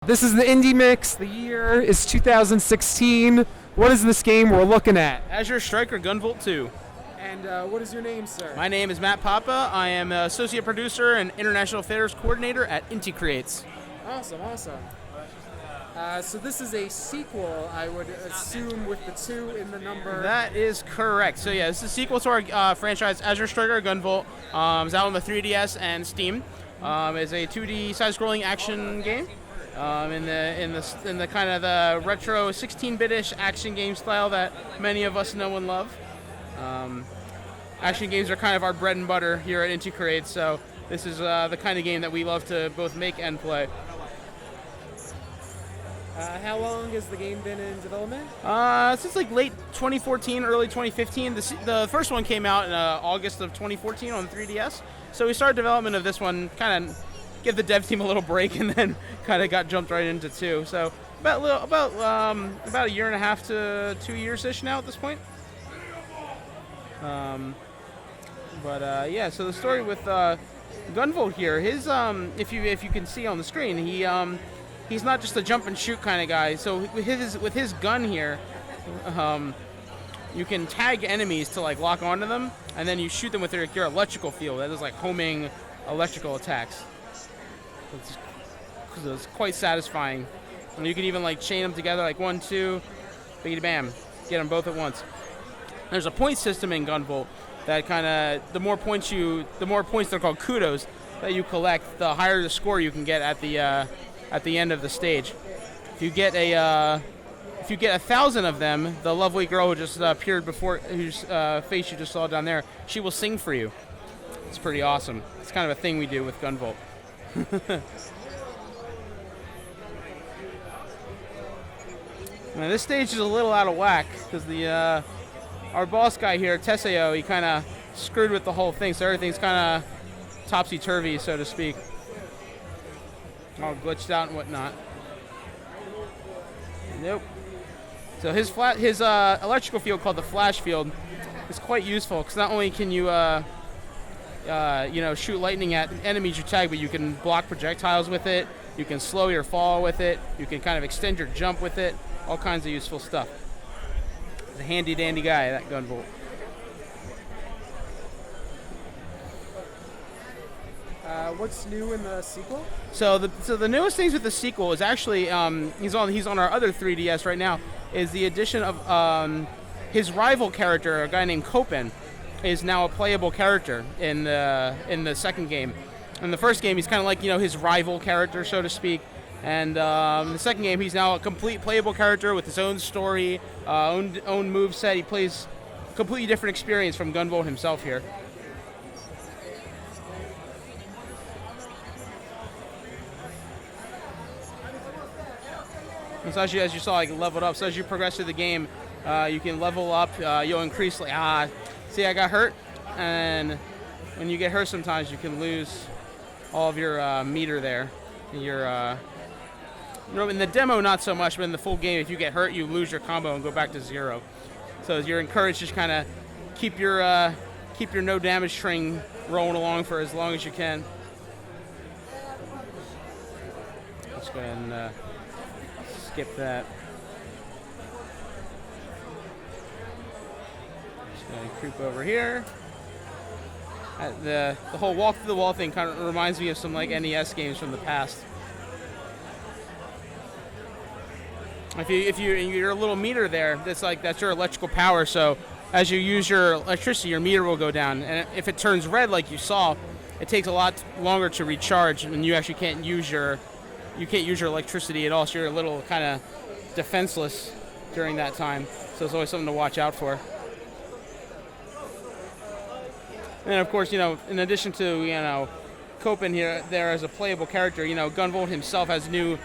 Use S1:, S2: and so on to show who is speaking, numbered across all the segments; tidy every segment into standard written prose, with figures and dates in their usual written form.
S1: This is the Indie Mix. The year is 2016. What is this game we're looking at?
S2: Azure Striker Gunvolt 2.
S1: And what is your name, sir?
S2: My name is Matt Papa. I am an associate producer and international affairs coordinator at Inti Creates.
S1: Awesome, awesome. So this is a sequel, I would assume, with the 2 in the number.
S2: That is correct. So yeah, this is a sequel to our franchise, Azure Striker Gunvolt. It's out on the 3DS and Steam. It's a 2D side-scrolling action game. In the kind of the retro 16-bit-ish action game style that many of us know and love. Action games are kind of our bread and butter here at Inti Creates, so this is the kind of game that we love to both make and play.
S1: How long has the game been in development?
S2: Since like late 2014, early 2015. The first one came out in August of 2014 on the 3DS. So we started development of this one, kind of give the dev team a little break, and then kind of got jumped right into 2. So about a year and a half to 2 years-ish now at this point. Yeah. So the story with Gunvolt here, his if you can see on the screen, he's not just a jump and shoot kind of guy. So with his gun here, you can tag enemies to like lock onto them, and then you shoot them with your electrical field. That is like homing electrical attacks. It's quite satisfying. And you can even like chain them together, like 1, 2, biggie bam, get them both at once. There's a point system in Gunvolt that kind of the more points they're called kudos that you collect, the higher the score you can get at the end of the stage. If you get 1,000 of them, the lovely girl who just appeared before, whose face you just saw down there, she will sing for you. It's pretty awesome. It's kind of a thing we do with Gunvolt. Now this stage is a little out of whack because our boss guy here, Teseo, he kind of screwed with the whole thing, so everything's kind of topsy-turvy, so to speak. All glitched out and whatnot. Nope. So his electrical field, called the flash field, is quite useful because not only can you shoot lightning at enemies you tag, but you can block projectiles with it. You can slow your fall with it. You can kind of extend your jump with it. All kinds of useful stuff. He's a handy dandy guy, that Gunvolt.
S1: What's new in the sequel?
S2: So the newest things with the sequel is actually he's on our other 3DS right now. Is the addition of his rival character, a guy named Copen, is now a playable character in the second game. In the first game, he's kind of like his rival character, so to speak. And in the second game, he's now a complete playable character with his own story, own moveset. He plays a completely different experience from Gunvolt himself here. And so as you saw, like leveled up. So as you progress through the game, you can level up. You'll increase. See, I got hurt, and when you get hurt, sometimes you can lose all of your meter there. In the demo, not so much, but in the full game, if you get hurt, you lose your combo and go back to 0. So you're encouraged to just kind of keep your no damage string rolling along for as long as you can. Let's go ahead and skip that. Just gonna creep over here. The whole walk through the wall thing kind of reminds me of some like NES games from the past. If you're a little meter there, that's your electrical power. So as you use your electricity, your meter will go down. And if it turns red, like you saw, it takes a lot longer to recharge, and you actually can't use your electricity at all. So you're a little kind of defenseless during that time. So it's always something to watch out for. And of course, in addition to Copen there as a playable character, Gunvolt himself has new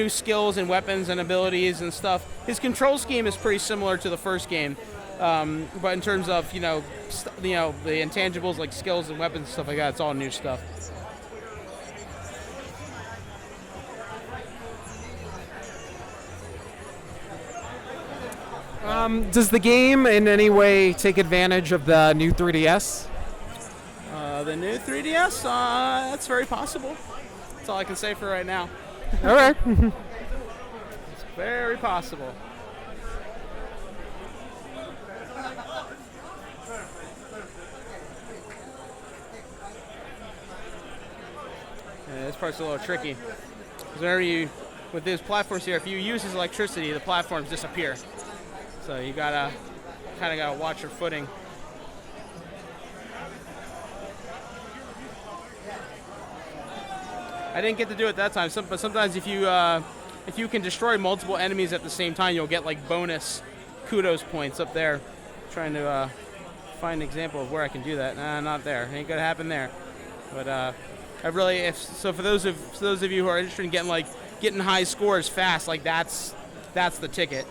S2: skills and weapons and abilities and stuff. His control scheme is pretty similar to the first game, but in terms of the intangibles like skills and weapons and stuff like that, it's all new stuff.
S1: Does the game in any way take advantage of the new 3DS?
S2: The new 3DS? That's very possible. That's all I can say for right now.
S1: All right.
S2: It's very possible. Yeah, this part's a little tricky. Because whenever with these platforms here, if you use this electricity, the platforms disappear. So you kind of gotta watch your footing. I didn't get to do it that time, but sometimes if you can destroy multiple enemies at the same time, you'll get like bonus kudos points up there. Trying to find an example of where I can do that. Nah, not there. Ain't gonna happen there. But I really, for those of you who are interested in getting high scores fast, like that's the ticket.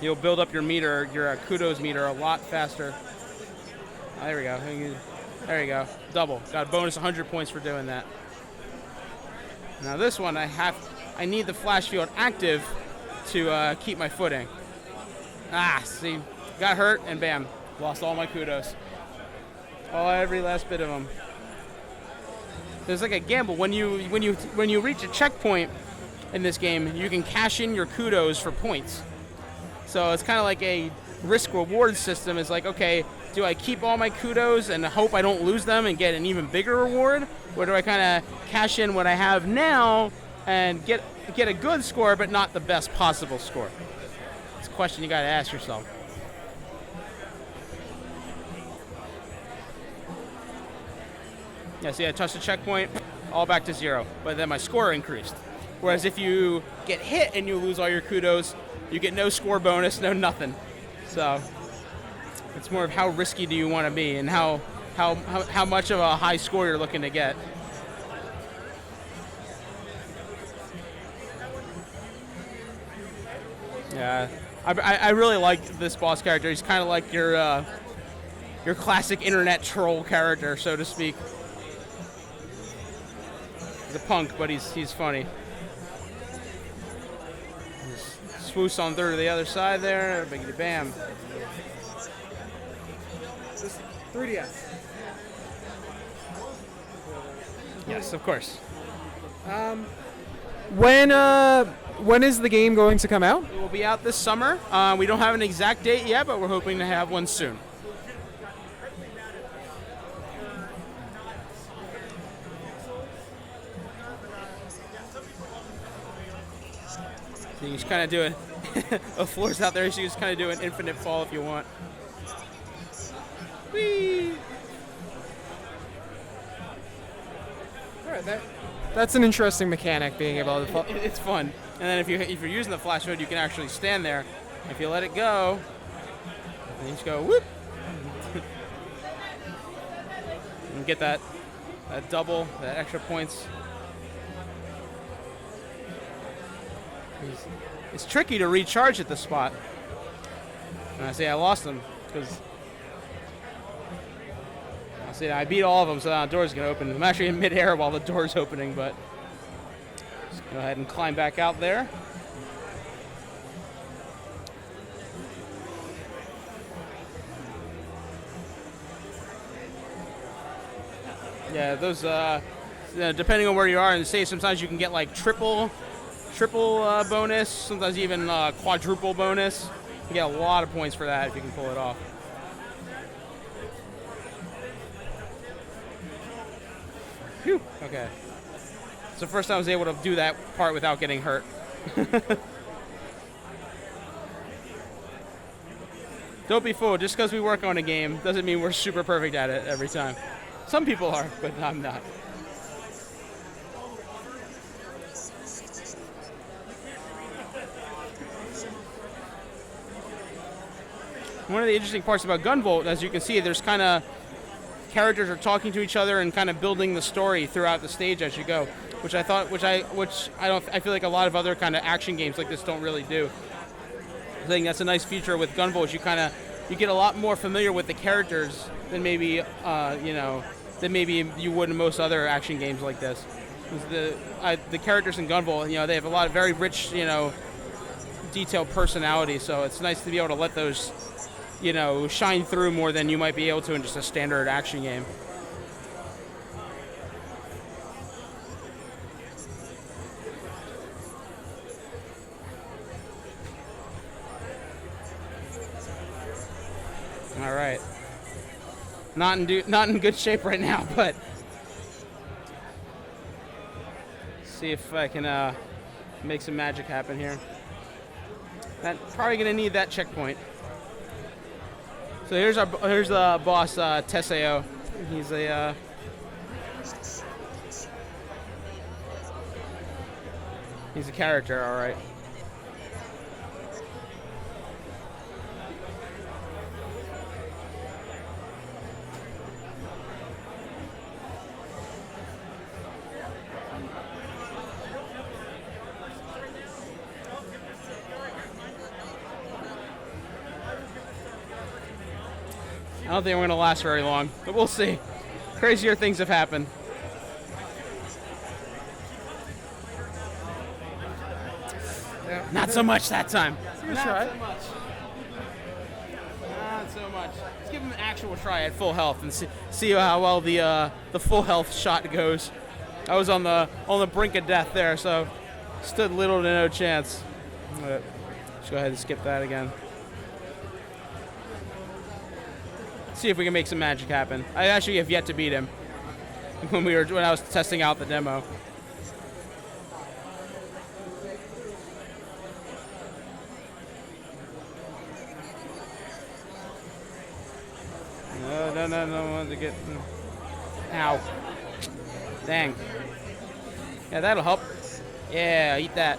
S2: You'll build up your meter, your kudos meter, a lot faster. There we go. There you go. Double. Got a bonus 100 points for doing that. Now this one, I need the flash field active to keep my footing. See, got hurt and bam, lost all my kudos. Every last bit of them. There's like a gamble when you reach a checkpoint in this game, you can cash in your kudos for points. So it's kind of like a risk-reward system. It's like, okay, do I keep all my kudos and hope I don't lose them and get an even bigger reward? Or do I kind of cash in what I have now and get a good score but not the best possible score? It's a question you got to ask yourself. Yeah, see, I touched the checkpoint, all back to 0, but then my score increased. Whereas if you get hit and you lose all your kudos, you get no score bonus, no nothing. So it's more of how risky do you want to be and how much of a high score you're looking to get. Yeah, I really like this boss character. He's kind of like your classic internet troll character, so to speak. He's a punk, but he's funny. Swoosh on through to the other side there. Biggity bam.
S1: 3DS.
S2: Yes, of course.
S1: When is the game going to come out?
S2: It will be out this summer. We don't have an exact date yet, but we're hoping to have one soon. So you just kind of do it. The floor's out there, so you just kind of do an infinite fall if you want. Whee!
S1: All right, that's an interesting mechanic, being able to fall.
S2: It's fun. And then if you're using the flash mode, you can actually stand there. If you let it go, and you just go whoop, and get that double, that extra points. It's tricky to recharge at this spot. And I say I lost them because I beat all of them, so now the door's gonna open. I'm actually in midair while the door's opening, but just go ahead and climb back out there. Yeah, those depending on where you are in the state, sometimes you can get like triple bonus, sometimes even quadruple bonus. You get a lot of points for that if you can pull it off. Phew. Okay. It's the first time I was able to do that part without getting hurt. Don't be fooled. Just because we work on a game doesn't mean we're super perfect at it every time. Some people are, but I'm not. One of the interesting parts about Gunvolt, as you can see, there's kind of characters are talking to each other and kind of building the story throughout the stage as you go, which I feel like a lot of other kind of action games like this don't really do. I think that's a nice feature with Gunvolt. You get a lot more familiar with the characters than maybe you would in most other action games like this. The characters in Gunvolt, they have a lot of very rich, detailed personality. So it's nice to be able to let those, shine through more than you might be able to in just a standard action game. All right. Not in good shape right now, but see if I can make some magic happen here. Probably gonna need that checkpoint. So here's the boss, Teseo. He's a he's a character, all right. I don't think we're going to last very long, but we'll see. Crazier things have happened.
S1: Yeah.
S2: Not so much that time.
S1: Not try.
S2: so much. Not so much. Let's give him an actual try at full health and see how well the full health shot goes. I was on the brink of death there, so stood little to no chance. Let's go ahead and skip that again. See if we can make some magic happen. I actually have yet to beat him when I was testing out the demo. No, I want to get. Ow. Dang. Yeah, that'll help. Yeah, eat that.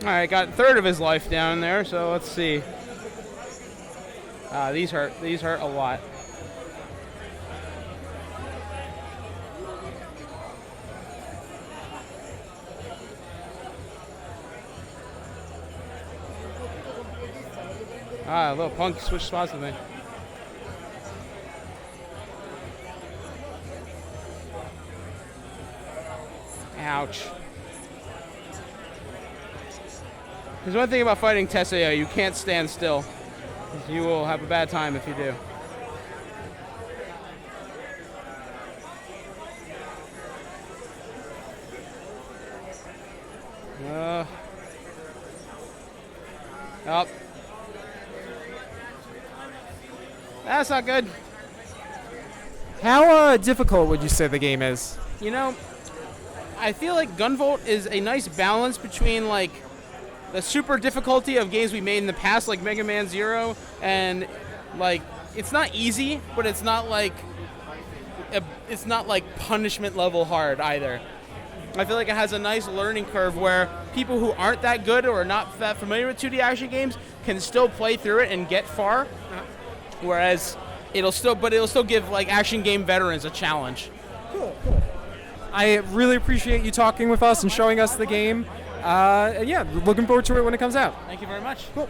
S2: Alright, got a third of his life down there, so let's see. These hurt. These hurt a lot. A little punk switched spots with me. Ouch. There's one thing about fighting Teseo, you can't stand still. You will have a bad time if you do. Up. That's not good.
S1: How difficult would you say the game is?
S2: You know, I feel like Gunvolt is a nice balance between like the super difficulty of games we made in the past, like Mega Man Zero, and like it's not easy, but it's not like punishment level hard either. I feel like it has a nice learning curve where people who aren't that good or are not that familiar with 2D action games can still play through it and get far. Whereas it'll still give like action game veterans a challenge.
S1: Cool. I really appreciate you talking with us and showing us the game. Yeah, looking forward to it when it comes out.
S2: Thank you very much.
S1: Cool.